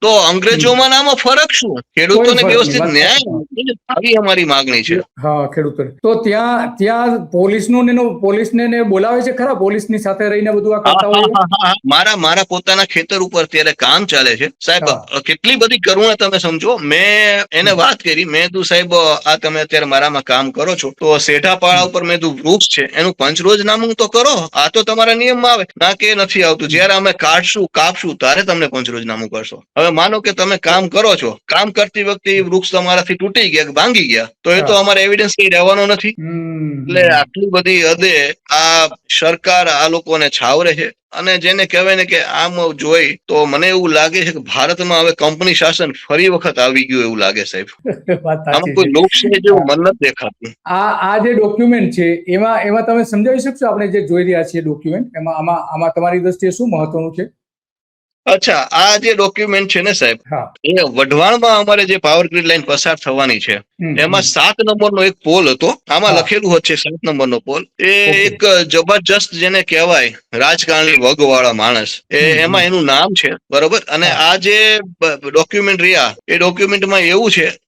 તો અંગ્રેજોમાં ને આમાં ફરક શું? ખેડૂતોને વ્યવસ્થિત ન્યાય આવી અમારી માગણી છે. હા, ખેડૂતો તો ત્યાં પોલીસને બોલાવે છે ખરા? પોલીસની સાથે રહીને બધું આ કરતા હોય? મારા પોતાના ખેતર ઉપર અત્યારે કામ ચાલે છે સાહેબ. કેટલી બધી કરુણા તમે સમજો. મેં એને વાત કરી, મેં તું સાહેબ આ તમે અત્યારે મારામાં કામ કરો છો તો સેઢાપાળા ઉપર મેં તું વૃક્ષ છે એનું પંચરોજનામું તો કરો. આ તો તમારા નિયમમાં આવે ના કે નથી આવતું. જયારે અમે કાપશું ત્યારે તમને પંચરોજનામું કરશો. હવે માનો કે તમે કામ કરો છો, કામ કરતી વખતે વૃક્ષ તમારાથી તૂટી ગયા કે ભાંગી ગયા તો એ તો અમારે એવિડન્સ કઈ રહેવાનો નથી. એટલે આટલી બધી હદે આ સરકાર આ લોકોને છાવરે છે. અને જેને કહેવાય ને કે આમ જોઈ તો મને એવું લાગે છે કે ભારતમાં હવે કંપની શાસન ફરી વખત આવી ગયું એવું લાગે સાહેબ. આમાં કોઈ લોકશાહી જેવું મન નથી દેખાતું. આ જે ડોક્યુમેન્ટ છે એમાં તમે સમજાવી શકશો? આપણે જે જોઈ રહ્યા છીએ ડોક્યુમેન્ટ, આમાં તમારી દ્રષ્ટિએ શું મહત્વનું છે? અચ્છા, આ જે ડોક્યુમેન્ટ છે ને સાહેબ, એ વઢવાણમાં અમારે જે પાવર ગ્રીડ લાઈન પસાર થવાની છે એમાં 7 નંબરનો એક પોલ હતો. આમાં લખેલું છે 7 નંબરનો પોલ. એ એક જબરજસ્ત જેને કહેવાય રાજકારણી વગવાળા માણસ, એમાં એનું નામ છે, બરોબર. અને આ જે ડોક્યુમેન્ટ રહ્યા એ ડોક્યુમેન્ટમાં એવું છે